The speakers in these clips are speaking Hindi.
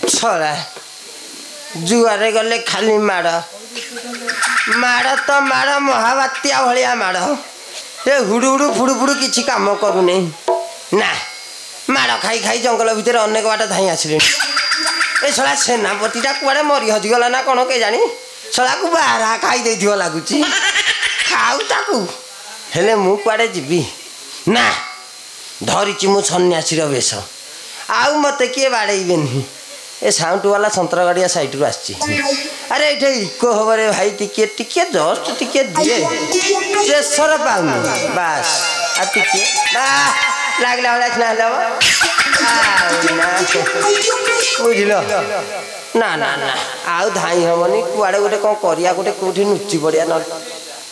छड़ा जुआरे गले खाली माड़ माड़ तो माड़ महाबात्या भलिया माड़ ए हुडु हुडु फुडु फुडु किछि काम करूनी ना माड़ खाई खाई जंगल भितर अनेक बाट धाई आसिले ए छड़ा सेनापतिटा कुआडे मरी हजिगला ना कौन के जानी छड़ा को बारा खाई देथियो लागुची खाऊ ताकू हेले मु कुआडे जीवी ना धरिची मु सन्यासीर वेश आउ मते किए बाड़ेइबेनी ए साउंड वाला संतरा गाड़िया साइड रू आछि अरे एठे इको होबरे भाई टिके टिके जस्ट टिके दिए प्रेशर पाउनी बस आ टिके बा लागला वाला खना लेबो बुझिलो ना ना ना आउ धाई हमनी कुआडे गोटे कोन करिया गोटे कोठी नुची पड़िया न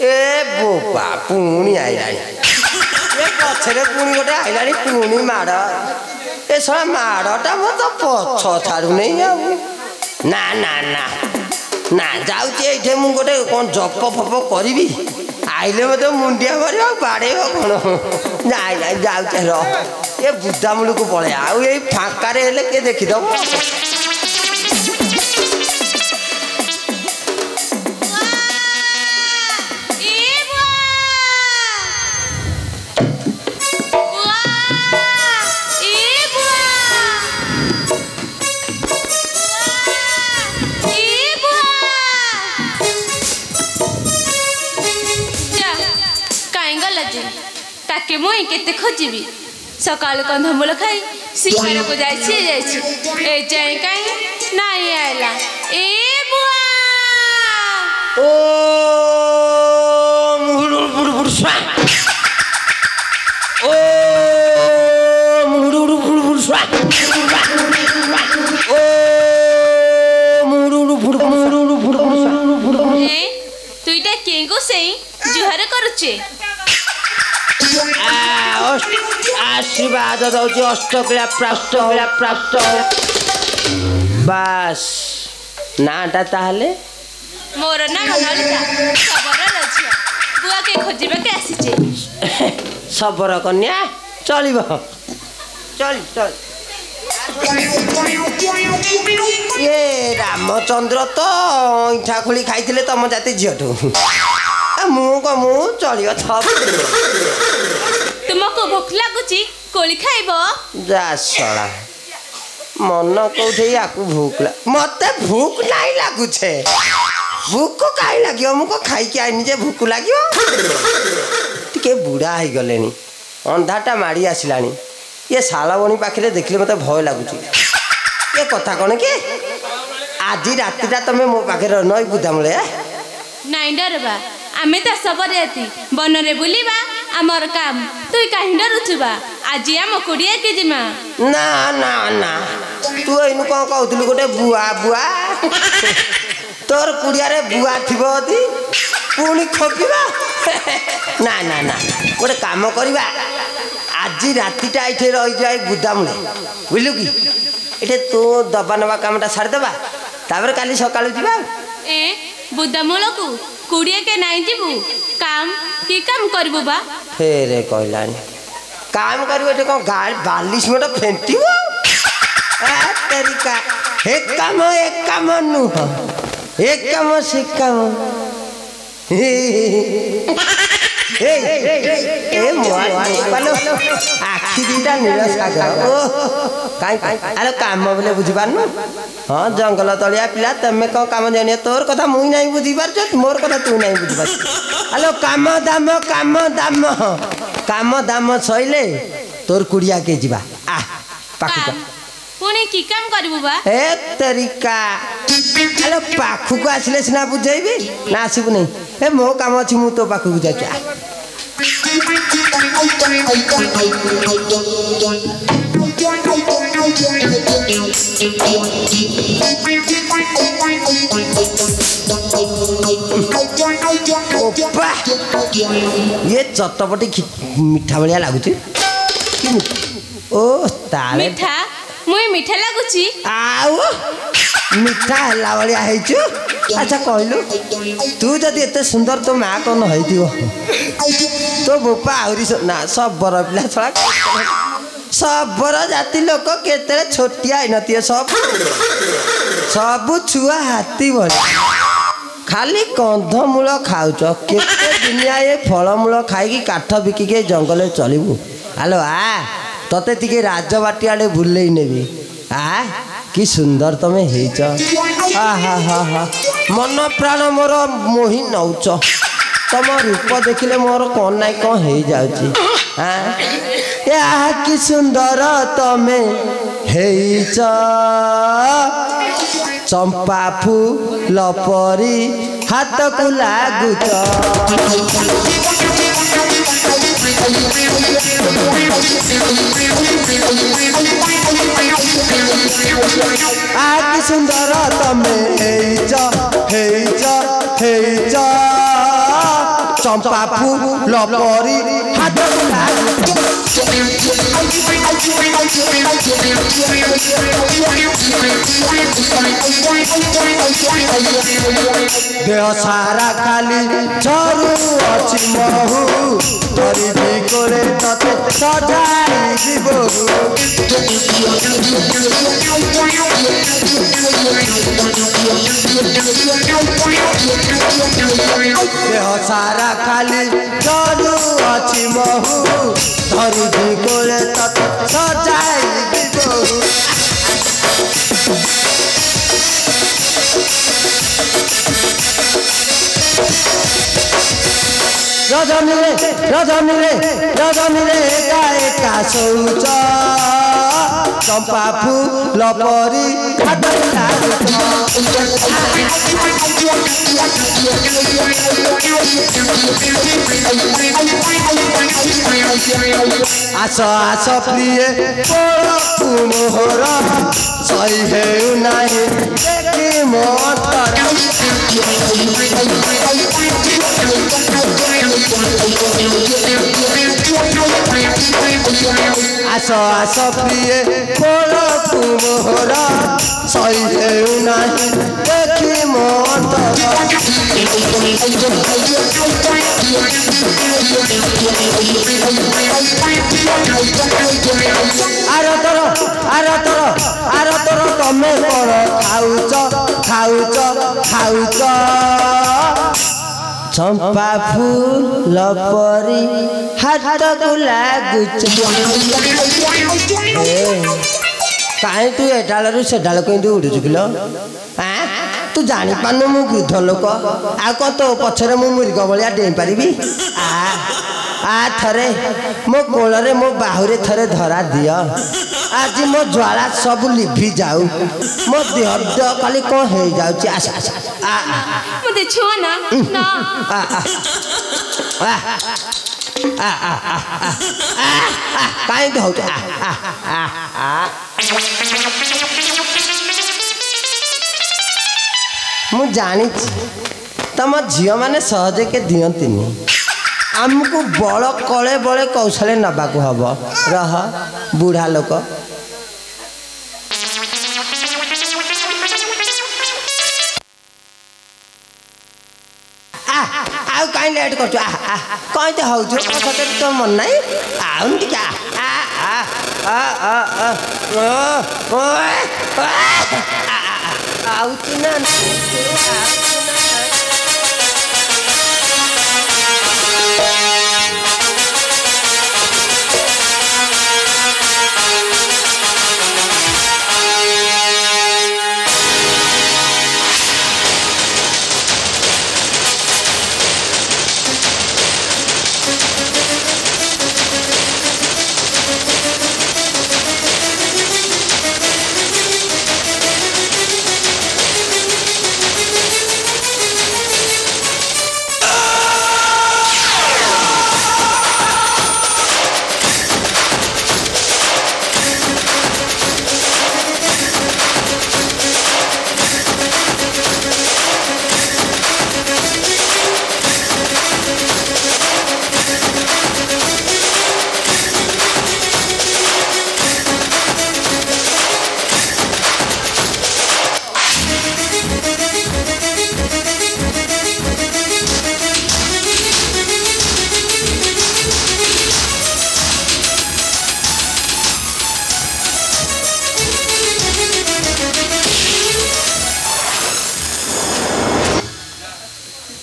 ए बोपा पुणी आइलानी ए पछरे पुणी गोटे आइलानी पुणी माड़ ए साला माड़टा मो तो पछ छाड़ू नहीं ना ना ना ना जाऊँ ये मुझे गोटे कौन जप फप करी आइले मत मुंडिया कर बाड़े कौन ना जाऊँ ये बुद्धामूल को पड़े आउ ये फाँकार किए देखीदब ताके मुई केते खोजिबी सकाल कंधमूल खाई शिकार को जाइछे ए जाय काई नाई आइला ए बुआ ओ मुहुडुर बुडुर बुडुर स्वा ओ मुहुडुर बुडुर बुडुर स्वा ओ मुहुडुर बुडुर बुडुर ए तुइटा केंगो सेई जुहार करूचे आशीर्वाद दौची अष्टक्रिया प्राप्त बस नाटा ताहले मोर नाम ललिता खबर रछिया बुआ के खोजिबा के आसीचे सबर कन्या चलिब चल चल ये रामचंद्र तो इठा खुली खाइथिले तम जाति झियठू मु चलियो तुमको भूख लगुची कोली खाइबो जा सला मन कोठे याकू भूख मते भूख नहीं लागुछे भूख काई लागियो मुको खाई के आइनी जे भूख लागियो टिके बुढ़ा हो गलेनी अंधाटा माड़ी आसिलानी ये शालाबणी पाखरे देखले मते भय लागुची ये कथा कोन के आज रातिटा तमे मो पाखरे नई बुधामले नाई डरबा आमे त सबरेती बनरे बुलिबा आमर काम तुई काहे डरुछबा आज आम कुड़िया के जिमा ना ना ना तू एनु कोन कहउतलु गोटे बुआ बुआ तोर कुड़िया रे बुआ थिबो अति पुणी खपिबा ना ना ना गोटे काम करिबा आज रातिटा इठे रहि जाय बुदामुले बुझलु की इठे तो दबा नबा कामटा छाड़ देबा तापर काली सकाळु जिबा ए बुदामुलकू कुड़िया के नाई जीबू काम की काम करबू बा फेरे कहलानी काम करबो एठे कोन गाल 42 मिनट फेंटिबो आ तरीका एक काम नु एक काम से काम ए मोर आखि दिटा नीला सागर ओ काई अरे काम बोले बुझी पारनु हां जंगल तलिया पिला तमे को काम जानिए तोर कथा मुई नहीं बुझी पार मोर कथा तू नहीं बुझी पार हेलो काम दाम सइले तोर कुड़िया के जीवा आ पाखु पुणी की काम करबू बा ए तरीका हेलो पाखु को आसिले सिना बुझाइबे ना आसिबु नहीं ए मो काम अछि मु तो पाखु जाचा ये चटपटी मीठा भलिया लागुची ओ ताले मीठा मुई मीठा लागुची आउ मीठा हला भलिया हेचु अच्छा कहलु तू जदि एते सुंदर तो माँ कौन होइथिबो तो बोपा आउरी ना सब बर पिला छड़ा सब बर जाति लोक केते छोटिया नथिए सब छुआ हाथी भली खाली कंधमूल खाऊच केते दुनिया ये फलमूल खाई काठ बिकिके जंगल चलबू हेलो तते टिके राजबाटी आड़े बुलेई नेबी कि सुंदर तमे हेच मन प्राण मोर मोहि नौच तम रूप देखिले मोर कौन नाई कौन हो जाउची कि सुंदर तमे हेच चंपा फूल परी हाथ को लागुच कि सुंदर तमे हेच चंपा फूल परी हाथ को लागुच देह सारा खाली झरू अच्छी महू तरी भी कोले तते सजाई दिबहू देह सारा खाली झरू अच्छी महू तरी भी कोले तते सजाई दिबहू रजनी रे एका शौच चंपा फूल परी हाथ आस आस प्रिय मोहर सही हेउ नाही देखी मोतर आस आस प्रिय मोहर सही हेउ नाही देखी मोतर आर तोर तमे कौन खाऊच चंपा फूल परी हाथ को लागुच कहीं तू ए डालू से डाल कहीं उड़ुचु किलो तू जानी पानु मु वृद्ध लोक आ कौन तो पछरे मु मृग भलिया डेई पारिबी थरे मो कोଳରେ मो बाहुरे थरे धरा दियो आज मो ज्वाला सब लिभि जाऊ मो देह खाली कौन हो जाउची आशा मते छुआ ना ना काई तो होत मु जानी तम झियो माने सहजे के दियंतिनी आमको बड़ कले बड़े कौशले नबा को हब रह बुढ़ा लोक आउ कहीं लेट कर कहीं तो हौ तो मन नहीं आउन टिका आउची ना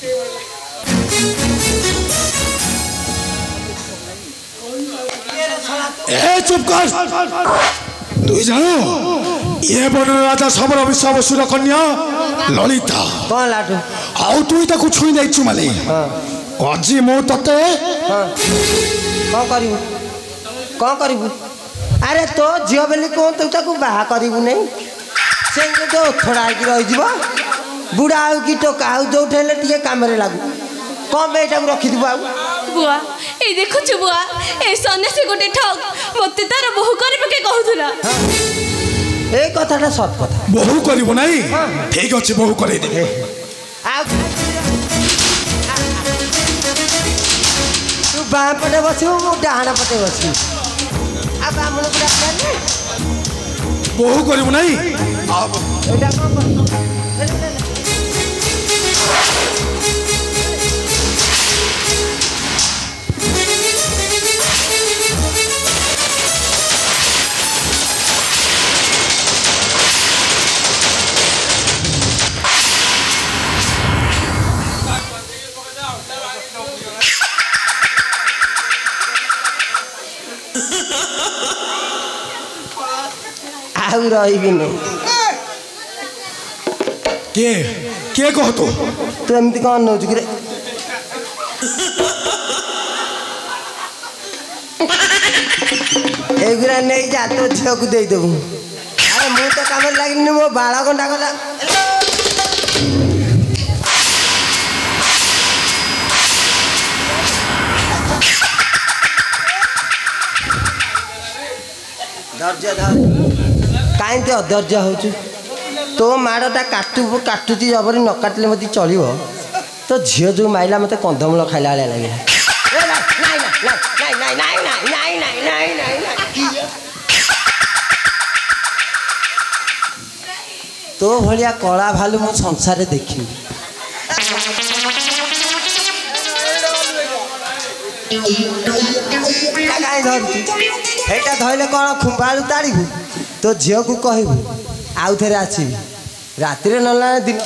ए चुप कर तु जानो ये वन राजा सबर विश्वावसुर कन्या ललिता कौन लाटू आउ तु ताको छुई जाइछु माले अजी मो तते कौन करिबू अरे तो झियो बेली कौन तू ताको बाहा करिबू नहीं से तो थोड़ा की रही जीव बुढ़ा आउ कि टोका आउ जो ठेले टिके काम रे लागू कौन बेटा को रखी दिबू आउ बुआ ए देखु छु बुआ ए सन्यासी गोटे ठग मते तार बहु करबे के कहउथुला ए कथाटा सत कथा बहु करिबो नाही ठीक अछि बहु करै दे तू बाम पटे बसिबू मु डाहाना पटे बसिबू आ बामन पुरा जाने बहु करिबो नाही एटा कोन आउ रही नहीं के कह तो तू एमती कौन नौ कि एगुरा नहीं जा तो झील को दे देबू अरे मु तो काम लगे मो बाड़ घंटा गला धैर्य धर कहीं अधैर्य हो तो माड़टा काटुची जबरी न काटिले मत चलो तो झील जो माइला मत कंधमूल खाइला लगे तो भाया कला भालू मो संसार देखी धरती धरले कौन खुंबाड़ू ताड़ू तो झील को कहबू आउ थे आसबि राति ना दिन